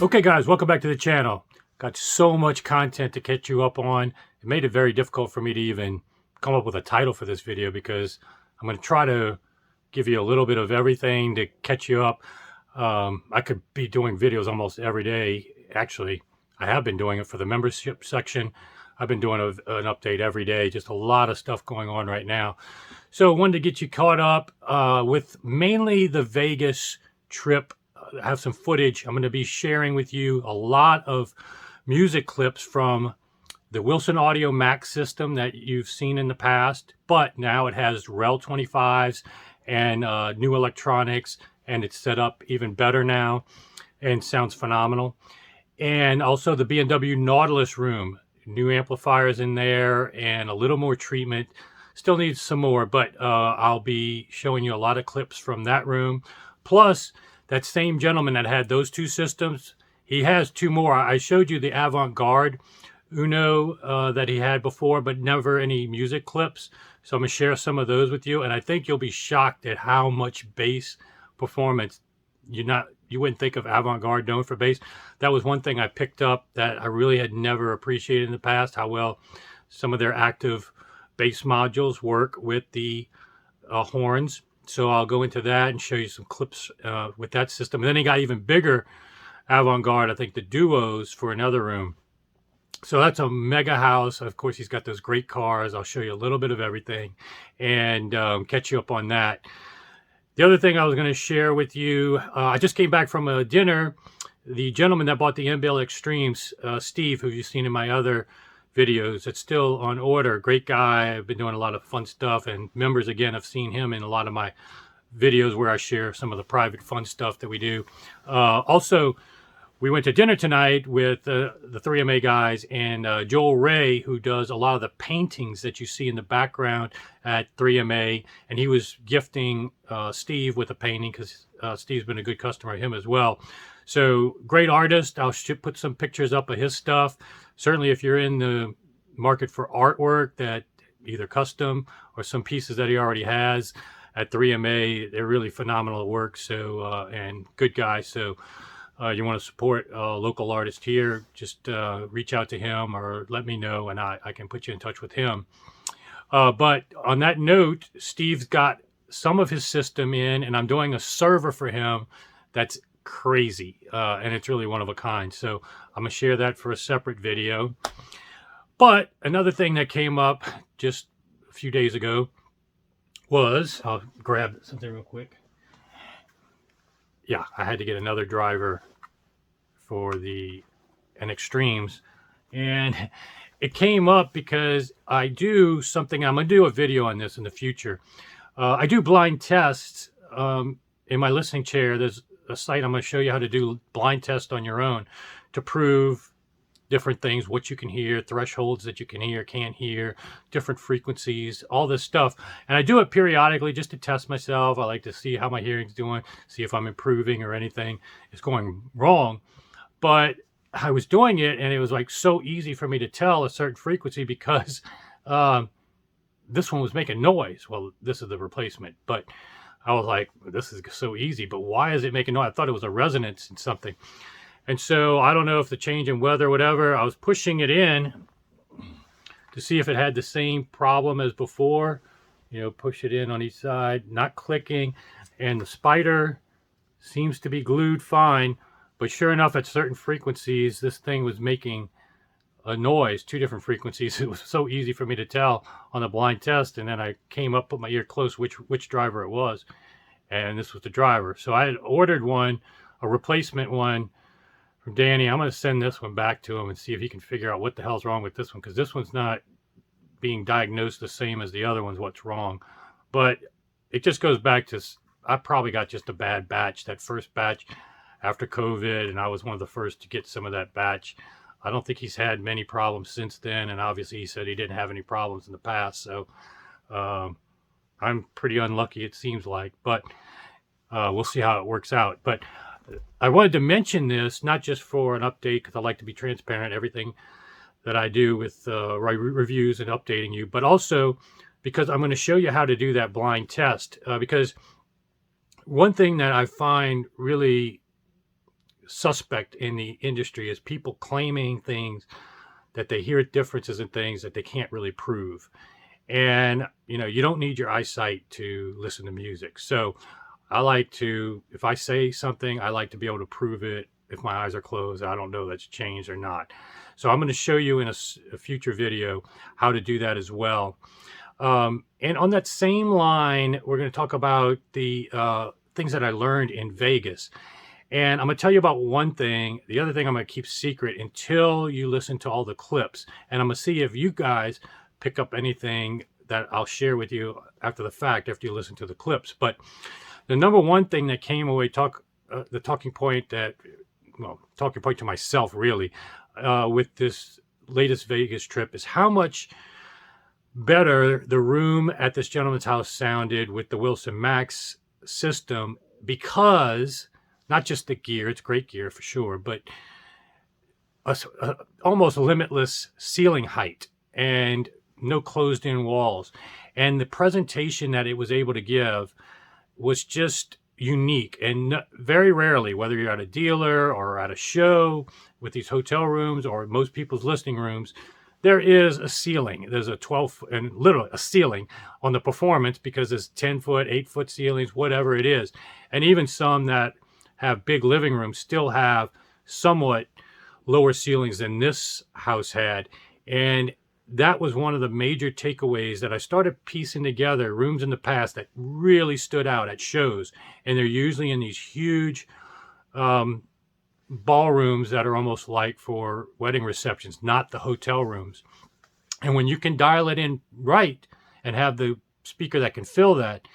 Okay guys, welcome back to the channel. Got so much content to catch you up on. It made it very difficult for me to even come up with a title for this video because I'm going to try to give you a little bit of everything to catch you up. I could be doing videos almost every day. Actually, I have been doing it for the membership section. I've been doing an update every day. Just a lot of stuff going on right now. So I wanted to get you caught up with mainly the Vegas trip. I have some footage. I'm going to be sharing with you a lot of music clips from the Wilson Audio Max system that you've seen in the past, but now it has REL 25s and new electronics, and it's set up even better now and sounds phenomenal. And also the B&W Nautilus room, new amplifiers in there and a little more treatment. Still needs some more, but I'll be showing you a lot of clips from that room. Plus, that same gentleman that had those two systems, he has two more. I showed you the Avant-Garde Uno that he had before, but never any music clips. So I'm going to share some of those with you, and I think you'll be shocked at how much bass performance you wouldn't think of Avant-Garde known for bass. That was one thing I picked up that I really had never appreciated in the past, how well some of their active bass modules work with the horns. So I'll go into that and show you some clips with that system. And then he got even bigger Avant-Garde, I think the duos for another room. So that's a mega house. Of course, he's got those great cars. I'll show you a little bit of everything and catch you up on that. The other thing I was going to share with you, I just came back from a dinner. The gentleman that bought the MBL Extremes, Steve, who you've seen in my other videos, it's still on order. Great guy. I've been doing a lot of fun stuff, and members again have seen him in a lot of my videos where I share some of the private fun stuff that we do. Also, we went to dinner tonight with the 3MA guys and Joel Ray, who does a lot of the paintings that you see in the background at 3MA, and he was gifting Steve with a painting because Steve's been a good customer of him as well. So great artist. I'll put some pictures up of his stuff. Certainly if you're in the market for artwork, that either custom or some pieces that he already has at 3MA, they're really phenomenal work. So and good guy. So you want to support a local artist here, just reach out to him or let me know and I can put you in touch with him. But on that note, Steve's got some of his system in, and I'm doing a server for him that's crazy, and it's really one of a kind. So I'm gonna share that for a separate video. But another thing that came up just a few days ago was, I'll grab something real quick. Yeah, I had to get another driver for the Extremes, and it came up because I do something. I'm gonna do a video on this in the future. I do blind tests in my listening chair. There's a site I'm going to show you how to do blind test on your own to prove different things, what you can hear, thresholds that you can hear, can't hear, different frequencies, all this stuff. And I do it periodically just to test myself. I like to see how my hearing's doing, see if I'm improving or anything is going wrong. But I was doing it and it was like so easy for me to tell a certain frequency because this one was making noise. Well, this is the replacement, but I was like, this is so easy, but why is it making noise? I thought it was a resonance in something. And so I don't know if the change in weather or whatever, I was pushing it in to see if it had the same problem as before. You know, push it in on each side, not clicking. And the spider seems to be glued fine. But sure enough, at certain frequencies, this thing was making a noise, two different frequencies. It was so easy for me to tell on the blind test, and then I came up, put my ear close which driver it was, and this was the driver. So I had ordered one, a replacement one from Danny. I'm going to send this one back to him and see if he can figure out what the hell's wrong with this one, because this one's not being diagnosed the same as the other ones, what's wrong. But it just goes back to, I probably got just a bad batch, that first batch after COVID, and I was one of the first to get some of that batch. I don't think he's had many problems since then, and obviously he said he didn't have any problems in the past, so I'm pretty unlucky, it seems like, but we'll see how it works out. But I wanted to mention this, not just for an update, because I like to be transparent, everything that I do with reviews and updating you, but also because I'm going to show you how to do that blind test, because one thing that I find really suspect in the industry is people claiming things that they hear differences in things that they can't really prove. And, you know, you don't need your eyesight to listen to music. So I like to, if I say something, I like to be able to prove it. If my eyes are closed, I don't know that's changed or not. So I'm going to show you in a future video how to do that as well. And on that same line, we're going to talk about the things that I learned in Vegas. And I'm going to tell you about one thing. The other thing I'm going to keep secret until you listen to all the clips. And I'm going to see if you guys pick up anything that I'll share with you after the fact, after you listen to the clips. But the number one thing that came away, the talking point that, well, talking point to myself really, with this latest Vegas trip is how much better the room at this gentleman's house sounded with the Wilson Max system, because not just the gear, it's great gear for sure, but almost limitless ceiling height and no closed in walls. And the presentation that it was able to give was just unique. And very rarely, whether you're at a dealer or at a show with these hotel rooms or most people's listing rooms, there is a ceiling. There's a 12 and literally a ceiling on the performance, because there's 10-foot, 8-foot ceilings, whatever it is. And even some that have big living rooms still have somewhat lower ceilings than this house had. And that was one of the major takeaways that I started piecing together rooms in the past that really stood out at shows. And they're usually in these huge ballrooms that are almost like for wedding receptions, not the hotel rooms. And when you can dial it in right and have the speaker that can fill that,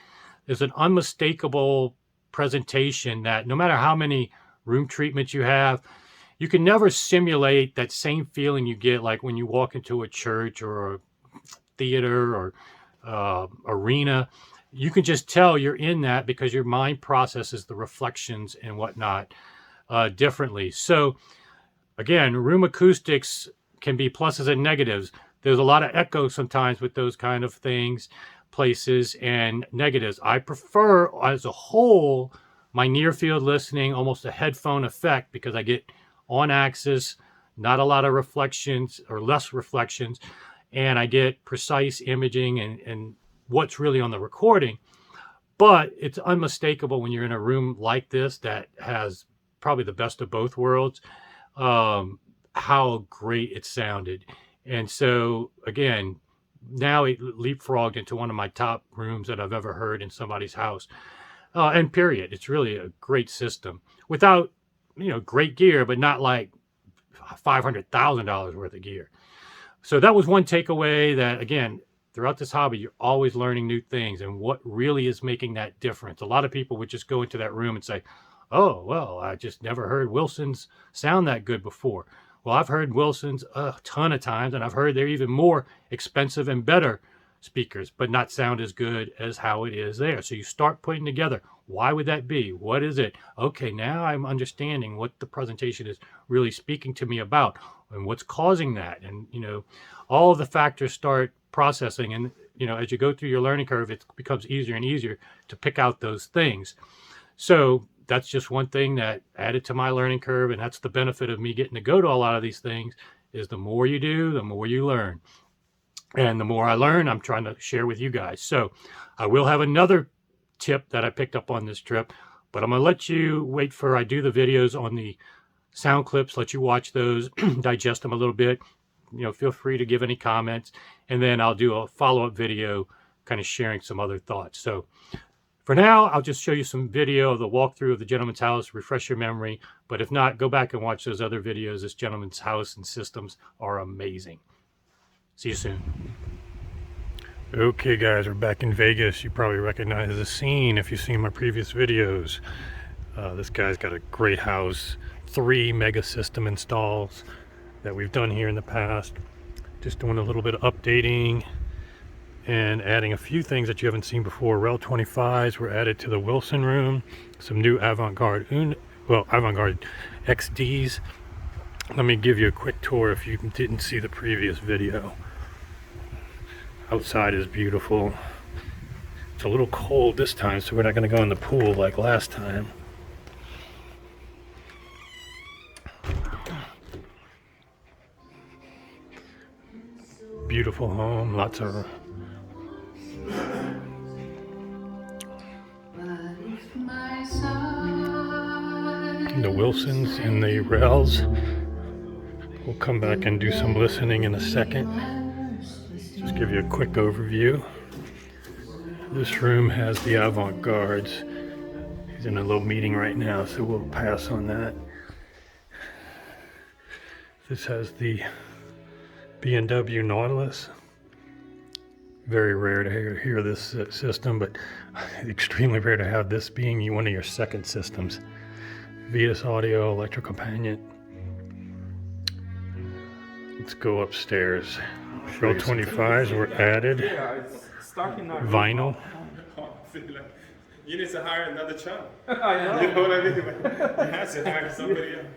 there's an unmistakable presentation that no matter how many room treatments you have, you can never simulate that same feeling you get like when you walk into a church or a theater or arena. You can just tell you're in that because your mind processes the reflections and whatnot differently. So again, room acoustics can be pluses and negatives. There's a lot of echo sometimes with those kind of things, places, and negatives. I prefer as a whole my near field listening, almost a headphone effect, because I get on axis, not a lot of reflections or less reflections, and I get precise imaging and what's really on the recording. But it's unmistakable when you're in a room like this that has probably the best of both worlds, how great it sounded. And so again, now it leapfrogged into one of my top rooms that I've ever heard in somebody's house. And period. It's really a great system without, great gear, but not like $500,000 worth of gear. So that was one takeaway, that again, throughout this hobby, you're always learning new things and what really is making that difference. A lot of people would just go into that room and say, oh, well, I just never heard Wilsons sound that good before. Well, I've heard Wilsons a ton of times, and I've heard they're even more expensive and better speakers, but not sound as good as how it is there. So you start putting together, why would that be? What is it? Okay, now I'm understanding what the presentation is really speaking to me about and what's causing that. And, all of the factors start processing. And, as you go through your learning curve, it becomes easier and easier to pick out those things. So that's just one thing that added to my learning curve. And that's the benefit of me getting to go to a lot of these things, is the more you do, the more you learn. And the more I learn, I'm trying to share with you guys. So I will have another tip that I picked up on this trip, but I'm going to let you wait for I do the videos on the sound clips, let you watch those, digest them a little bit. Feel free to give any comments, and then I'll do a follow-up video kind of sharing some other thoughts. So for now, I'll just show you some video of the walkthrough of the gentleman's house, refresh your memory. But if not, go back and watch those other videos. This gentleman's house and systems are amazing. See you soon. Okay guys, we're back in Vegas. You probably recognize the scene if you've seen my previous videos. This guy's got a great house, 3 mega system installs that we've done here in the past. Just doing a little bit of updating and adding a few things that you haven't seen before. Rel 25s were added to the Wilson room. Some new Avant-Garde XDs. Let me give you a quick tour if you didn't see the previous video. Outside is beautiful. It's a little cold this time, so we're not going to go in the pool like last time. beautiful home, lots of the Wilsons and the Rells. We'll come back and do some listening in a second. Just give you a quick overview. This room has the avant-gardes. He's in a little meeting right now, so we'll pass on that. This has the B&W Nautilus. Very rare to hear this system, but extremely rare to have this being one of your second systems. Vitas Audio Electro Companion. Let's go upstairs. Row 25s were added. Vinyl. You need to hire another chum. I know. You know what I mean? You have to hire somebody else.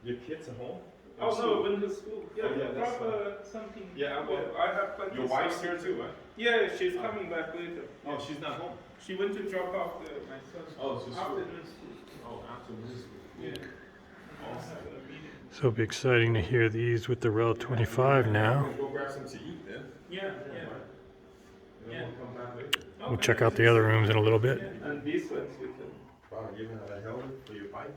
Your kids at home? Oh no, went to school. Yeah, Oh, yeah, that's something. Yeah, well, I have plenty. Your wife's here too, right? Yeah, she's coming back later. Oh, she's not home. She went to drop off my son's she's afternoon school. Oh, afternoon school. Yeah. So it'll be exciting to hear these with the Rel 25 now. Go grab some to eat then. Yeah. And then we'll come back later. We'll check out the other rooms in a little bit. And these ones we can. Wow, you even have a helmet for your bike on.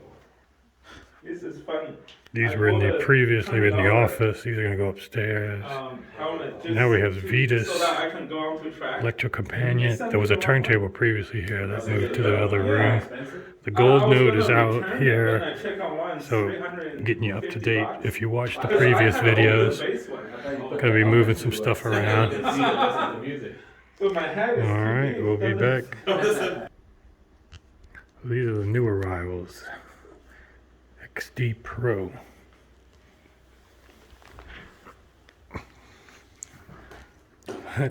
This is funny. These were in the previously in the office. These are going to go upstairs. Helmet. Now we have Vitas So that I can go on to track. Electro Companion. There was a turntable previously here that moved to the other room. The gold note is out here, so getting you up to date. If you watched the previous videos, going to be moving some stuff around. Alright, we'll be back. These are the new arrivals. XD Pro.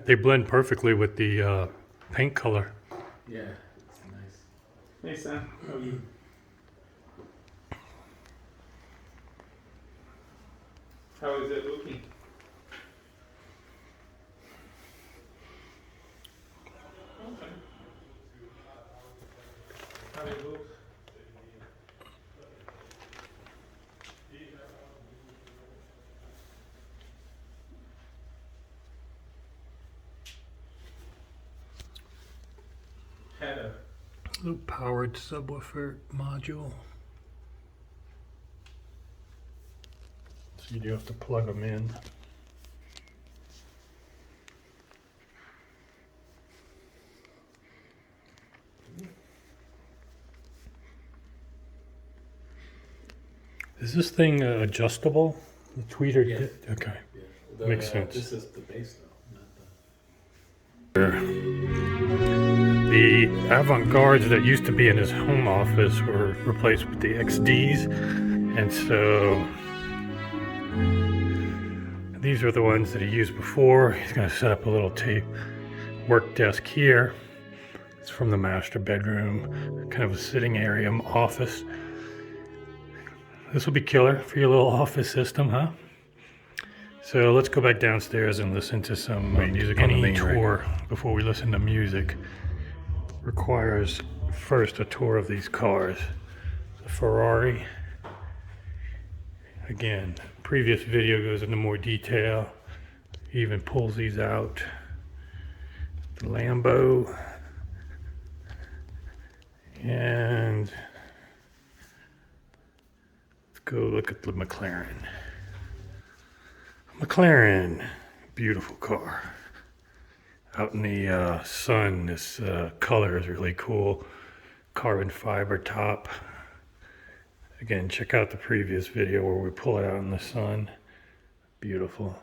They blend perfectly with the paint color. Yeah, it's nice. Hey Sam, how are you? How is it looking? Okay. How it looks? Header. Little powered subwoofer module. So you do have to plug them in. Is this thing adjustable? The tweeter? Yeah. Okay. Yeah. Makes sense. This is the base though, not The avant-gardes that used to be in his home office were replaced with the XDs, and so these are the ones that he used before. He's going to set up a little tape work desk here. It's from the master bedroom, kind of a sitting area office. This will be killer for your little office system, huh? So let's go back downstairs and listen to some music. Any tour before we listen to music requires first a tour of these cars. The Ferrari. Again, previous video goes into more detail. He even pulls these out. The Lambo. And let's go look at the McLaren. McLaren, beautiful car. Out in the sun, this color is really cool. Carbon fiber top. Again, check out the previous video where we pull it out in the sun. Beautiful.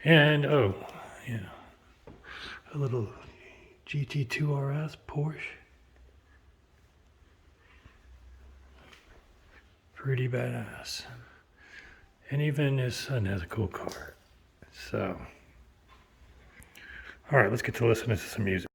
And, oh, yeah, a little GT2 RS Porsche. Pretty badass. And even his son has a cool car. So, all right, let's get to listening to some music.